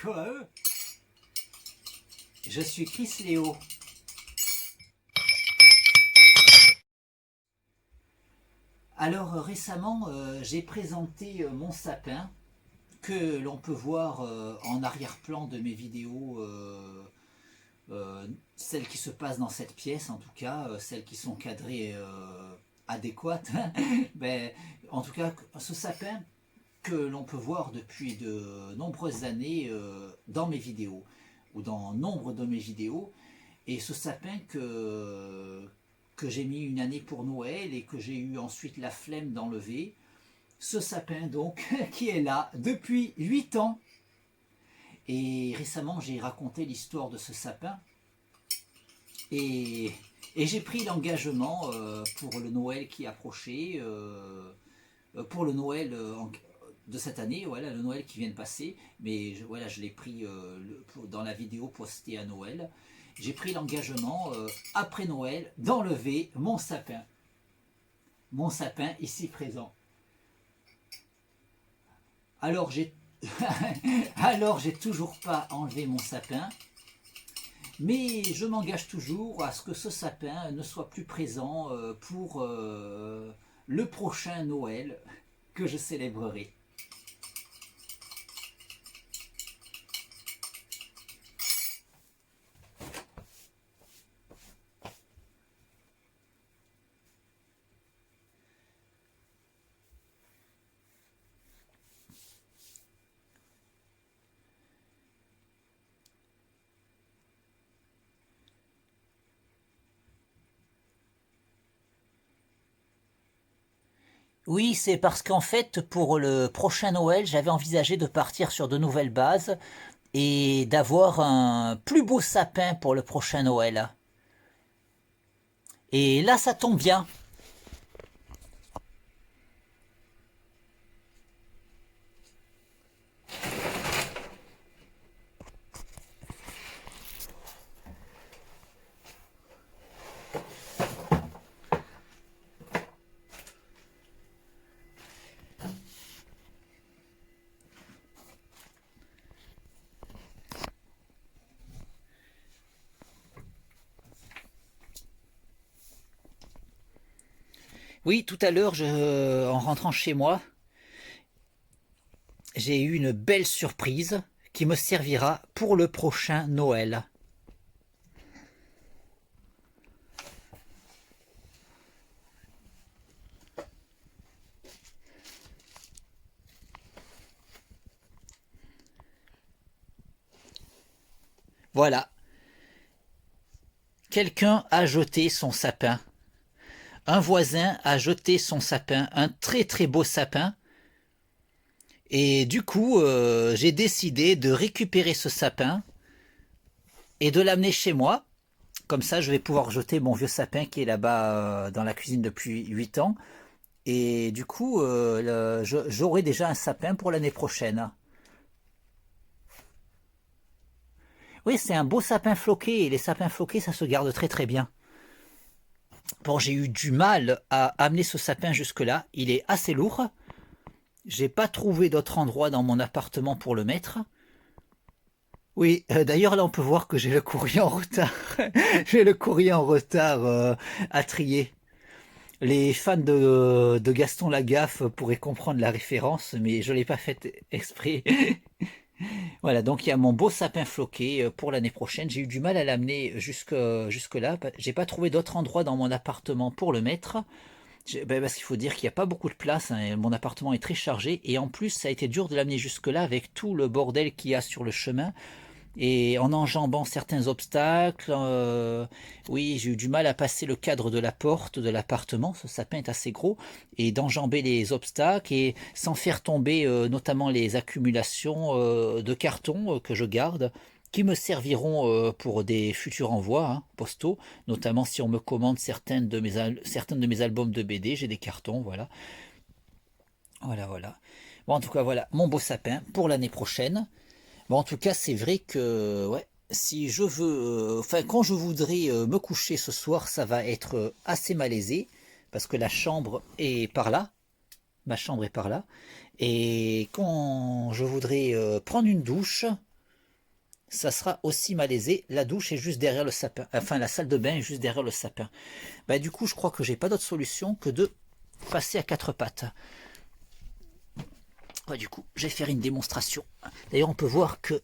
coucou à eux. Je suis Chris Léo. Alors récemment, j'ai présenté mon sapin que l'on peut voir en arrière-plan de mes vidéos, celles qui se passent dans cette pièce en tout cas, celles qui sont cadrées adéquates. Ben, en tout cas, ce sapin que l'on peut voir depuis de nombreuses années dans mes vidéos, ou dans nombre de mes vidéos, et ce sapin que j'ai mis une année pour Noël et que j'ai eu ensuite la flemme d'enlever, ce sapin donc qui est là depuis 8 ans. Et récemment j'ai raconté l'histoire de ce sapin et, et j'ai pris l'engagement pour le Noël qui approchait, pour le Noël de cette année, voilà, le Noël qui vient de passer, mais voilà, je l'ai pris dans la vidéo postée à Noël. J'ai pris l'engagement après Noël d'enlever mon sapin. Mon sapin ici présent. Alors j'ai alors j'ai toujours pas enlevé mon sapin, mais je m'engage toujours à ce que ce sapin ne soit plus présent pour le prochain Noël que je célébrerai. Oui, c'est parce qu'en fait, pour le prochain Noël, j'avais envisagé de partir sur de nouvelles bases et d'avoir un plus beau sapin pour le prochain Noël. Et là, ça tombe bien. Oui, tout à l'heure, en rentrant chez moi, j'ai eu une belle surprise qui me servira pour le prochain Noël. Voilà, quelqu'un a jeté son sapin. Un voisin a jeté son sapin, un très très beau sapin. Et du coup, j'ai décidé de récupérer ce sapin et de l'amener chez moi. Comme ça, je vais pouvoir jeter mon vieux sapin qui est là-bas dans la cuisine depuis 8 ans. Et du coup, j'aurai déjà un sapin pour l'année prochaine. Oui, c'est un beau sapin floqué et les sapins floqués, ça se garde très très bien. Bon, j'ai eu du mal à amener ce sapin jusque-là. Il est assez lourd. J'ai pas trouvé d'autre endroit dans mon appartement pour le mettre. Oui, d'ailleurs là on peut voir que j'ai le courrier en retard. J'ai le courrier en retard à trier. Les fans de Gaston Lagaffe pourraient comprendre la référence, mais je ne l'ai pas fait exprès. Voilà, donc il y a mon beau sapin floqué pour l'année prochaine. J'ai eu du mal à l'amener jusque là. J'ai pas trouvé d'autre endroit dans mon appartement pour le mettre. Parce qu'il faut dire qu'il n'y a pas beaucoup de place, hein. Mon appartement est très chargé et en plus ça a été dur de l'amener jusque là avec tout le bordel qu'il y a sur le chemin. Et en enjambant certains obstacles, oui, j'ai eu du mal à passer le cadre de la porte de l'appartement, ce sapin est assez gros, et d'enjamber les obstacles et sans faire tomber notamment les accumulations de carton que je garde, qui me serviront pour des futurs envois hein, postaux, notamment si on me commande certains de mes albums de BD, j'ai des cartons, voilà. Voilà, voilà. Bon, en tout cas, voilà, mon beau sapin pour l'année prochaine. Bon, en tout cas, c'est vrai que ouais, si je veux, enfin, quand je voudrais me coucher ce soir, ça va être assez malaisé parce que la chambre est par là, ma chambre est par là, et quand je voudrais prendre une douche, ça sera aussi malaisé. La douche est juste derrière le sapin. Enfin, la salle de bain est juste derrière le sapin. Bah, du coup, je crois que j'ai pas d'autre solution que de passer à quatre pattes. Ouais, du coup, je vais faire une démonstration. D'ailleurs, on peut voir que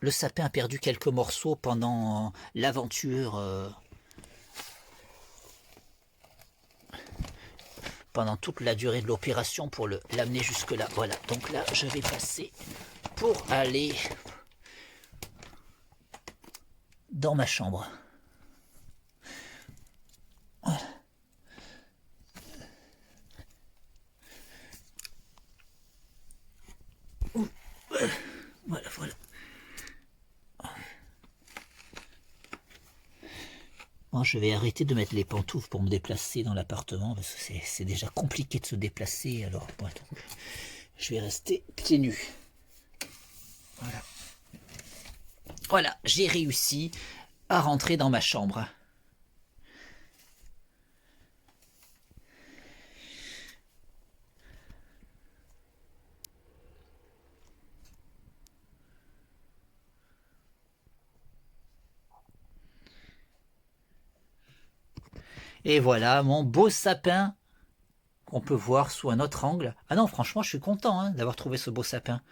le sapin a perdu quelques morceaux pendant l'aventure, pendant toute la durée de l'opération pour l'amener jusque là. Voilà, donc là, je vais passer pour aller dans ma chambre. Voilà. Voilà, voilà. Bon, je vais arrêter de mettre les pantoufles pour me déplacer dans l'appartement parce que c'est déjà compliqué de se déplacer. Alors, bon, donc, je vais rester pieds nus. Voilà. Voilà, j'ai réussi à rentrer dans ma chambre. Et voilà mon beau sapin qu'on peut voir sous un autre angle. Ah non, franchement, je suis content hein, d'avoir trouvé ce beau sapin.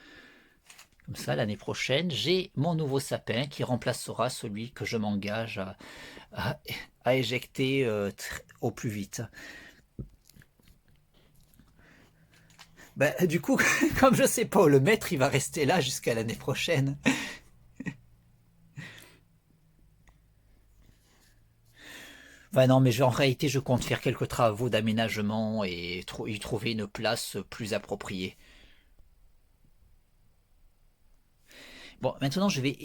Comme ça, l'année prochaine, j'ai mon nouveau sapin qui remplacera celui que je m'engage à éjecter au plus vite. Ben, du coup, comme je sais pas où le mettre, il va rester là jusqu'à l'année prochaine. Ben non, mais en réalité, je compte faire quelques travaux d'aménagement et y trouver une place plus appropriée. Bon, maintenant je vais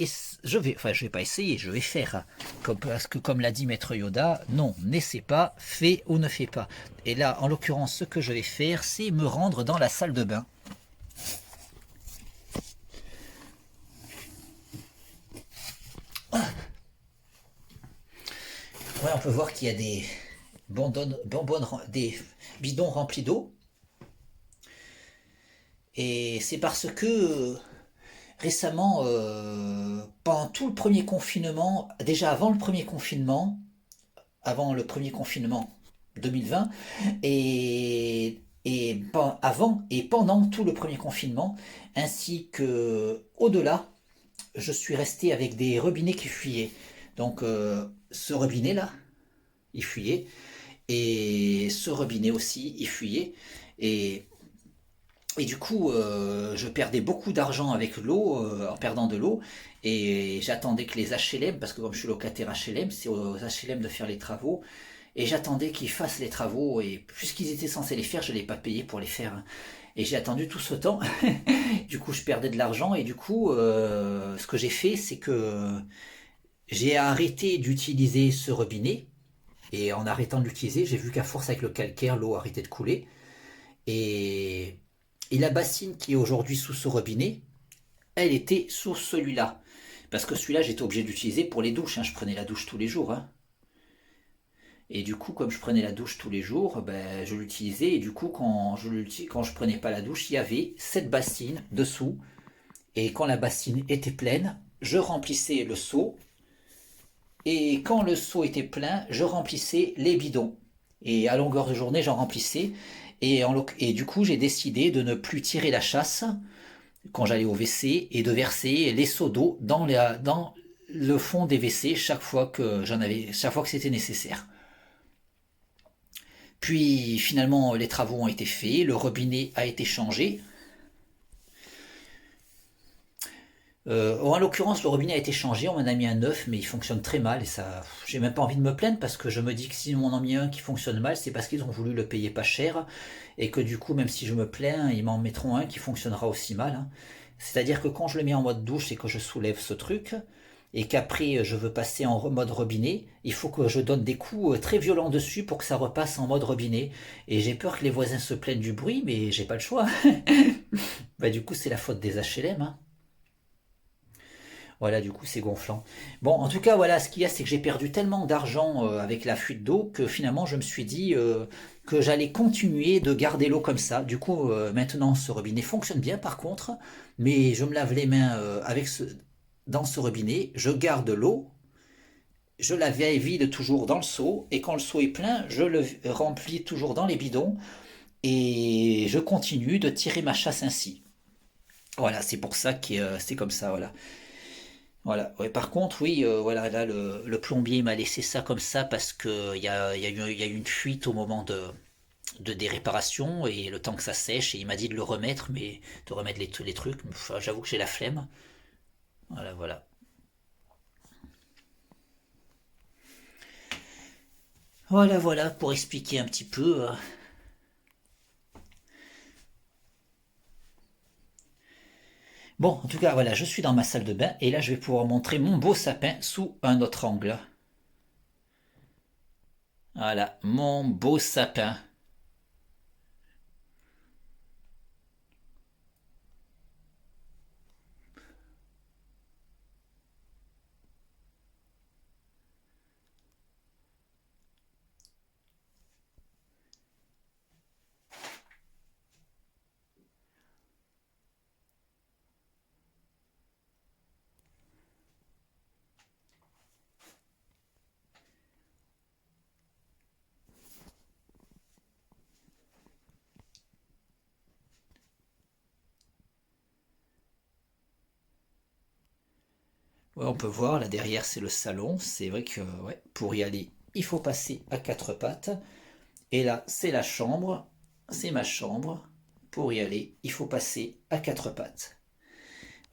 pas essayer, je vais faire. Parce que comme l'a dit Maître Yoda, non, n'essaie pas, fais ou ne fais pas. Et là, en l'occurrence, ce que je vais faire, c'est me rendre dans la salle de bain. Ouais, on peut voir qu'il y a des bidons remplis d'eau. Et c'est parce que récemment, pendant tout le premier confinement, déjà avant le premier confinement 2020, et avant et pendant tout le premier confinement, ainsi que au-delà, je suis resté avec des robinets qui fuyaient. Donc ce robinet-là, il fuyait, et ce robinet aussi, il fuyait, et et du coup, je perdais beaucoup d'argent avec l'eau, en perdant de l'eau. Et j'attendais que les HLM, parce que comme je suis locataire HLM, c'est aux HLM de faire les travaux. Et j'attendais qu'ils fassent les travaux. Et puisqu'ils étaient censés les faire, je ne l'ai pas payé pour les faire. Et j'ai attendu tout ce temps. Du coup, je perdais de l'argent. Et du coup, ce que j'ai fait, c'est que j'ai arrêté d'utiliser ce robinet. Et en arrêtant de l'utiliser, j'ai vu qu'à force avec le calcaire, l'eau arrêtait de couler. Et, et la bassine qui est aujourd'hui sous ce robinet, elle était sous celui-là. Parce que celui-là, j'étais obligé d'utiliser pour les douches. Hein. Je prenais la douche tous les jours. Hein. Et du coup, comme je prenais la douche tous les jours, ben, je l'utilisais. Et du coup, quand je prenais pas la douche, il y avait cette bassine dessous. Et quand la bassine était pleine, je remplissais le seau. Et quand le seau était plein, je remplissais les bidons. Et à longueur de journée, j'en remplissais. Et du coup, j'ai décidé de ne plus tirer la chasse quand j'allais au WC et de verser les seaux d'eau dans le fond des WC chaque fois que c'était nécessaire. Puis finalement, les travaux ont été faits, le robinet a été changé. En l'occurrence, le robinet a été changé, on m'en a mis un neuf, mais il fonctionne très mal et ça, j'ai même pas envie de me plaindre parce que je me dis que si on en a mis un qui fonctionne mal, c'est parce qu'ils ont voulu le payer pas cher et que du coup, même si je me plains, ils m'en mettront un qui fonctionnera aussi mal. Hein. C'est-à-dire que quand je le mets en mode douche et que je soulève ce truc et qu'après je veux passer en mode robinet, il faut que je donne des coups très violents dessus pour que ça repasse en mode robinet. Et j'ai peur que les voisins se plaignent du bruit, mais j'ai pas le choix. Bah du coup, c'est la faute des HLM. Hein. Voilà, du coup, c'est gonflant. Bon, en tout cas, voilà, ce qu'il y a, c'est que j'ai perdu tellement d'argent avec la fuite d'eau que finalement, je me suis dit que j'allais continuer de garder l'eau comme ça. Du coup, maintenant, ce robinet fonctionne bien, par contre, mais je me lave les mains dans ce robinet, je garde l'eau, je la vide toujours dans le seau, et quand le seau est plein, je le remplis toujours dans les bidons, et je continue de tirer ma chasse ainsi. Voilà, c'est pour ça que c'est comme ça, voilà. Voilà. Ouais, par contre, oui, voilà, là, le plombier m'a laissé ça comme ça parce que il y a eu une fuite au moment de des réparations et le temps que ça sèche, et il m'a dit de le remettre, mais de remettre les trucs. Enfin, j'avoue que j'ai la flemme. Voilà, voilà. Voilà, voilà, pour expliquer un petit peu. Bon, en tout cas, voilà, je suis dans ma salle de bain et là, je vais pouvoir montrer mon beau sapin sous un autre angle. Voilà, mon beau sapin. Ouais, on peut voir, là derrière, c'est le salon. C'est vrai que ouais, pour y aller, il faut passer à quatre pattes. Et là, c'est la chambre. C'est ma chambre. Pour y aller, il faut passer à quatre pattes.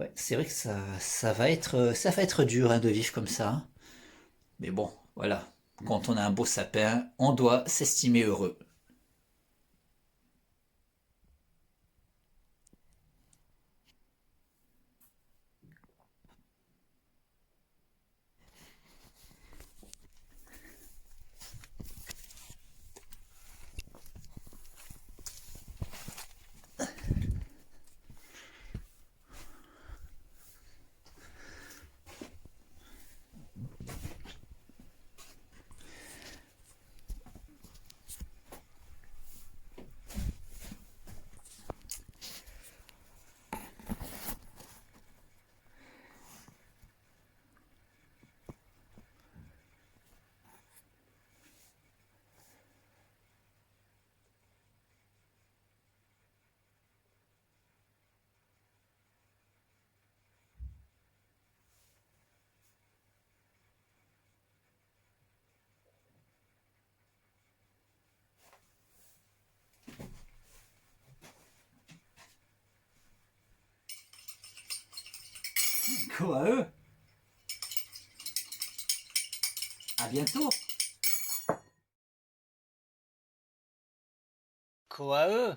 Ouais, c'est vrai que ça va être dur hein, de vivre comme ça, hein. Mais bon, voilà. Quand on a un beau sapin, on doit s'estimer heureux. Quoi à eux? À bientôt. Quoi à eux?